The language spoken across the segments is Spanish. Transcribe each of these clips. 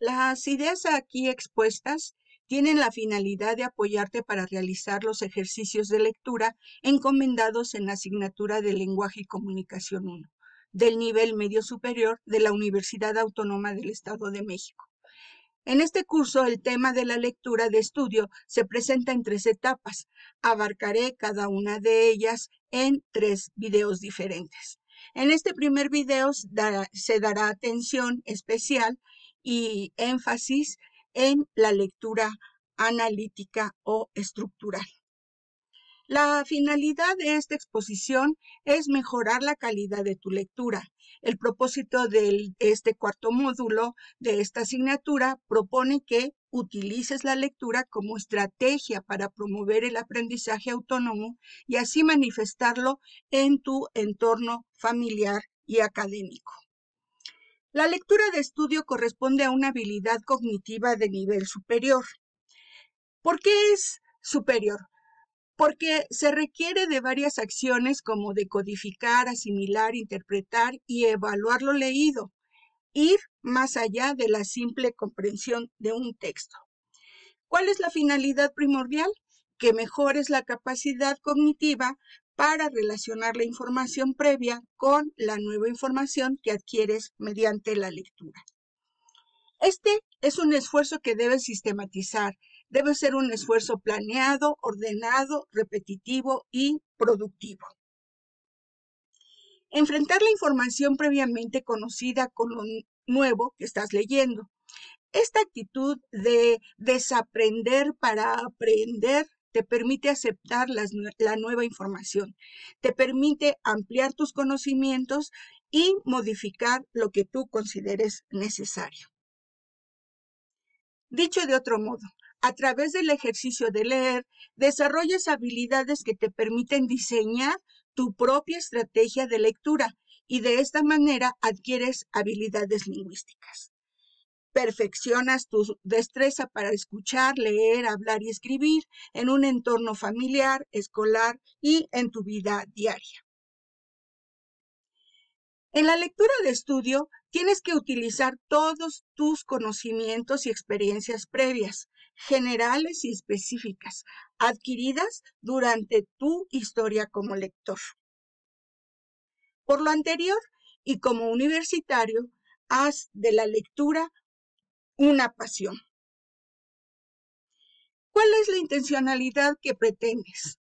Las ideas aquí expuestas tienen la finalidad de apoyarte para realizar los ejercicios de lectura encomendados en la asignatura de Lenguaje y Comunicación 1 del nivel medio superior de la Universidad Autónoma del Estado de México. En este curso, el tema de la lectura de estudio se presenta en 3 etapas. Abarcaré cada una de ellas en 3 videos diferentes. En este primer video se dará atención especial y énfasis en la lectura analítica o estructural. La finalidad de esta exposición es mejorar la calidad de tu lectura. El propósito de este cuarto módulo de esta asignatura propone que utilices la lectura como estrategia para promover el aprendizaje autónomo y así manifestarlo en tu entorno familiar y académico. La lectura de estudio corresponde a una habilidad cognitiva de nivel superior. ¿Por qué es superior? Porque se requiere de varias acciones como decodificar, asimilar, interpretar y evaluar lo leído, ir más allá de la simple comprensión de un texto. ¿Cuál es la finalidad primordial? Que mejores la capacidad cognitiva para relacionar la información previa con la nueva información que adquieres mediante la lectura. Este es un esfuerzo que debes sistematizar. Debe ser un esfuerzo planeado, ordenado, repetitivo y productivo. Enfrentar la información previamente conocida con lo nuevo que estás leyendo. Esta actitud de desaprender para aprender te permite aceptar la nueva información, te permite ampliar tus conocimientos y modificar lo que tú consideres necesario. Dicho de otro modo, a través del ejercicio de leer, desarrollas habilidades que te permiten diseñar tu propia estrategia de lectura y de esta manera adquieres habilidades lingüísticas. Perfeccionas tu destreza para escuchar, leer, hablar y escribir en un entorno familiar, escolar y en tu vida diaria. En la lectura de estudio, tienes que utilizar todos tus conocimientos y experiencias previas, generales y específicas, adquiridas durante tu historia como lector. Por lo anterior, y como universitario, haz de la lectura una pasión. ¿Cuál es la intencionalidad que pretendes?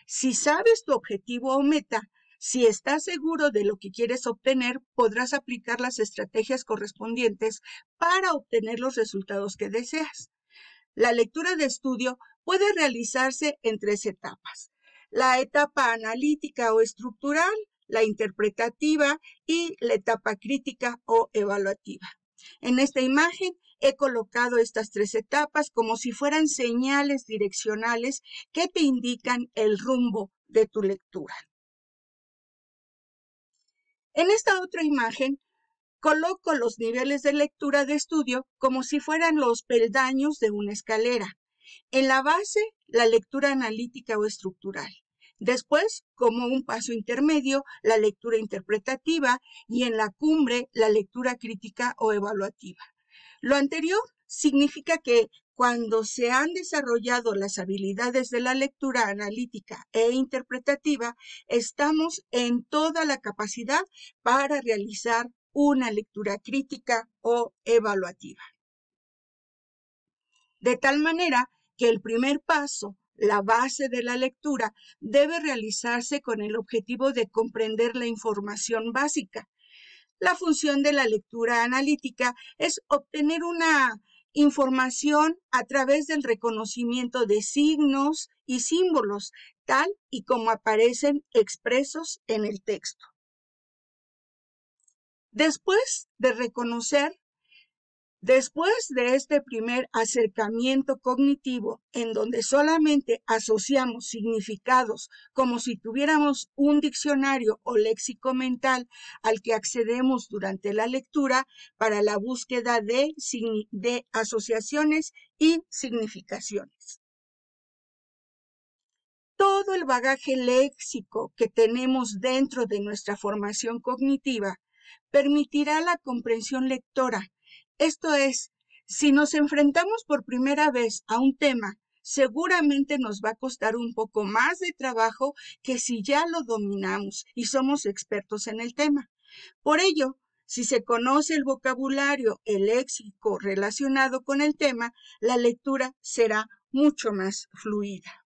Si sabes tu objetivo o meta, si estás seguro de lo que quieres obtener, podrás aplicar las estrategias correspondientes para obtener los resultados que deseas. La lectura de estudio puede realizarse en 3 etapas. La etapa analítica o estructural, la interpretativa y la etapa crítica o evaluativa. En esta imagen he colocado estas 3 etapas como si fueran señales direccionales que te indican el rumbo de tu lectura. En esta otra imagen, coloco los niveles de lectura de estudio como si fueran los peldaños de una escalera. En la base, la lectura analítica o estructural. Después, como un paso intermedio, la lectura interpretativa y en la cumbre, la lectura crítica o evaluativa. Lo anterior significa que cuando se han desarrollado las habilidades de la lectura analítica e interpretativa, estamos en toda la capacidad para realizar una lectura crítica o evaluativa. De tal manera que el primer paso, la base de la lectura, debe realizarse con el objetivo de comprender la información básica. La función de la lectura analítica es obtener una información a través del reconocimiento de signos y símbolos, tal y como aparecen expresos en el texto. Después de este primer acercamiento cognitivo, en donde solamente asociamos significados como si tuviéramos un diccionario o léxico mental al que accedemos durante la lectura para la búsqueda de asociaciones y significaciones. Todo el bagaje léxico que tenemos dentro de nuestra formación cognitiva permitirá la comprensión lectora. Esto es, Si nos enfrentamos por primera vez a un tema, seguramente nos va a costar un poco más de trabajo que si ya lo dominamos y somos expertos en el tema. Por ello, si se conoce el vocabulario, el léxico relacionado con el tema, la lectura será mucho más fluida.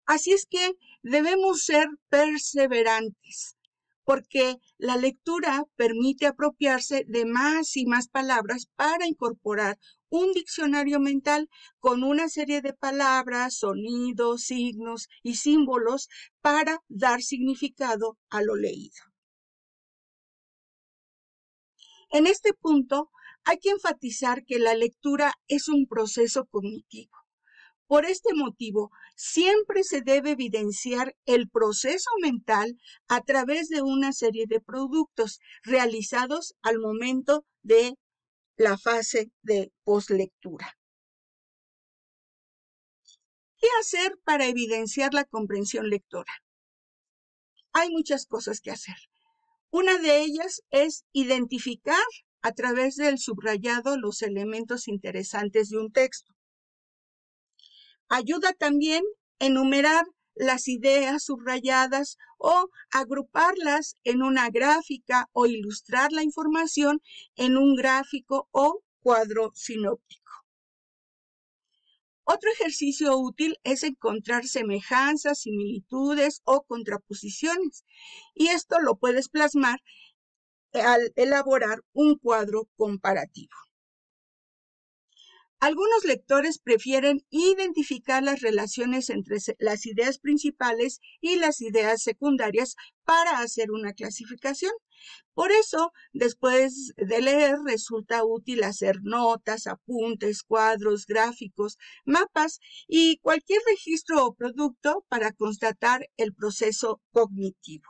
Así es que debemos ser perseverantes, porque la lectura permite apropiarse de más y más palabras para incorporar un diccionario mental con una serie de palabras, sonidos, signos y símbolos para dar significado a lo leído. En este punto, hay que enfatizar que la lectura es un proceso cognitivo. Por este motivo, siempre se debe evidenciar el proceso mental a través de una serie de productos realizados al momento de la fase de poslectura. ¿Qué hacer para evidenciar la comprensión lectora? Hay muchas cosas que hacer. Una de ellas es identificar a través del subrayado los elementos interesantes de un texto. Ayuda también a enumerar las ideas subrayadas o agruparlas en una gráfica o ilustrar la información en un gráfico o cuadro sinóptico. Otro ejercicio útil es encontrar semejanzas, similitudes o contraposiciones, y esto lo puedes plasmar al elaborar un cuadro comparativo. Algunos lectores prefieren identificar las relaciones entre las ideas principales y las ideas secundarias para hacer una clasificación. Por eso, después de leer, resulta útil hacer notas, apuntes, cuadros, gráficos, mapas y cualquier registro o producto para constatar el proceso cognitivo.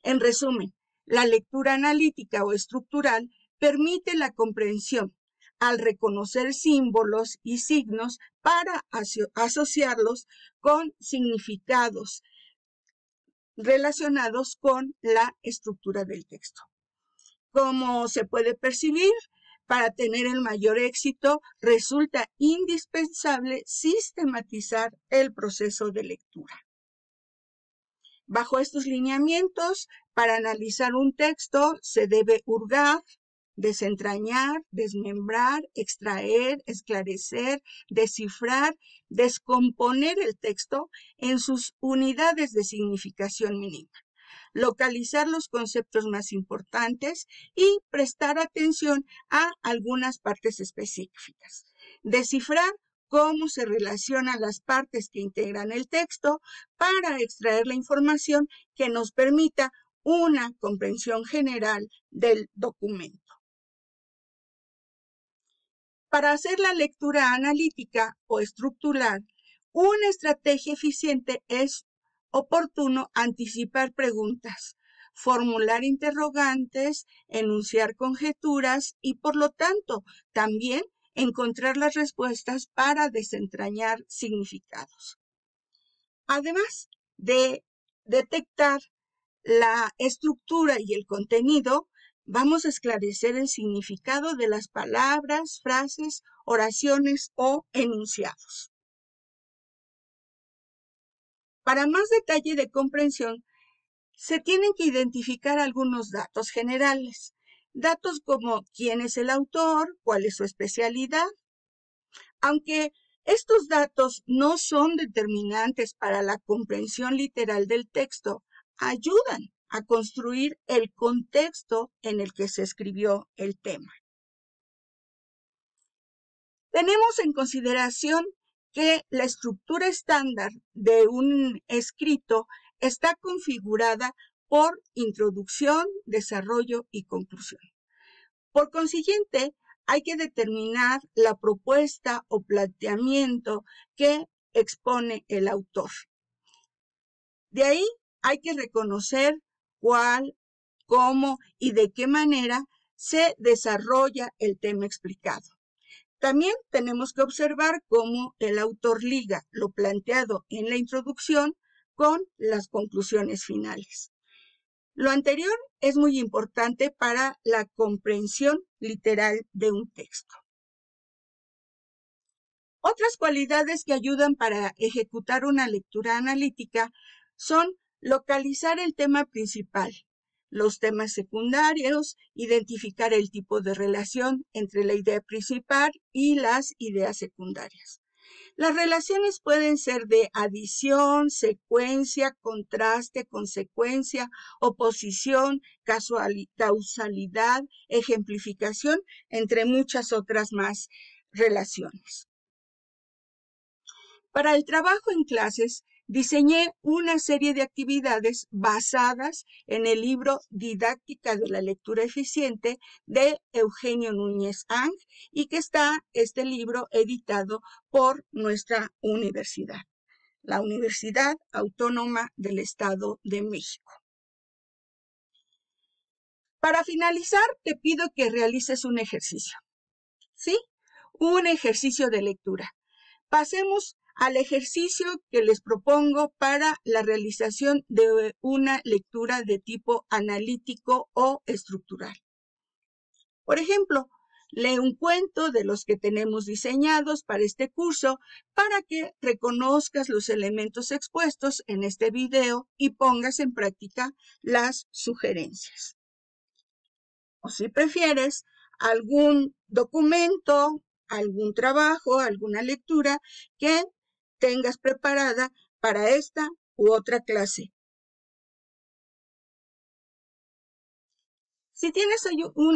En resumen, la lectura analítica o estructural permite la comprensión al reconocer símbolos y signos para asociarlos con significados relacionados con la estructura del texto. Como se puede percibir, para tener el mayor éxito resulta indispensable sistematizar el proceso de lectura. Bajo estos lineamientos, para analizar un texto se debe hurgar, desentrañar, desmembrar, extraer, esclarecer, descifrar, descomponer el texto en sus unidades de significación mínima, localizar los conceptos más importantes y prestar atención a algunas partes específicas, descifrar cómo se relacionan las partes que integran el texto para extraer la información que nos permita una comprensión general del documento. Para hacer la lectura analítica o estructural, una estrategia eficiente es oportuno anticipar preguntas, formular interrogantes, enunciar conjeturas y, por lo tanto, también encontrar las respuestas para desentrañar significados. Además de detectar la estructura y el contenido, vamos a esclarecer el significado de las palabras, frases, oraciones o enunciados. Para más detalle de comprensión, se tienen que identificar algunos datos generales. Datos como quién es el autor, cuál es su especialidad. Aunque estos datos no son determinantes para la comprensión literal del texto, ayudan a construir el contexto en el que se escribió el tema. Tenemos en consideración que la estructura estándar de un escrito está configurada por introducción, desarrollo y conclusión. Por consiguiente, hay que determinar la propuesta o planteamiento que expone el autor. De ahí hay que reconocer cuál, cómo y de qué manera se desarrolla el tema explicado. También tenemos que observar cómo el autor liga lo planteado en la introducción con las conclusiones finales. Lo anterior es muy importante para la comprensión literal de un texto. Otras cualidades que ayudan para ejecutar una lectura analítica son localizar el tema principal, los temas secundarios, identificar el tipo de relación entre la idea principal y las ideas secundarias. Las relaciones pueden ser de adición, secuencia, contraste, consecuencia, oposición, causalidad, ejemplificación, entre muchas otras más relaciones. Para el trabajo en clases, diseñé una serie de actividades basadas en el libro Didáctica de la Lectura Eficiente de Eugenio Núñez Ang y que está este libro editado por nuestra universidad, la Universidad Autónoma del Estado de México. Para finalizar, te pido que realices un ejercicio, ¿sí? Un ejercicio de lectura. Pasemos al ejercicio que les propongo para la realización de una lectura de tipo analítico o estructural. Por ejemplo, lee un cuento de los que tenemos diseñados para este curso para que reconozcas los elementos expuestos en este video y pongas en práctica las sugerencias. O si prefieres, algún documento, algún trabajo, alguna lectura que tengas preparada para esta u otra clase. Si tienes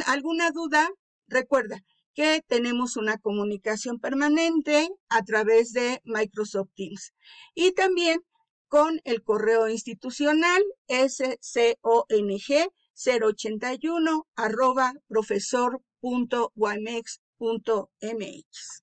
alguna duda, recuerda que tenemos una comunicación permanente a través de Microsoft Teams y también con el correo institucional scong081@profesor.guamex.mx.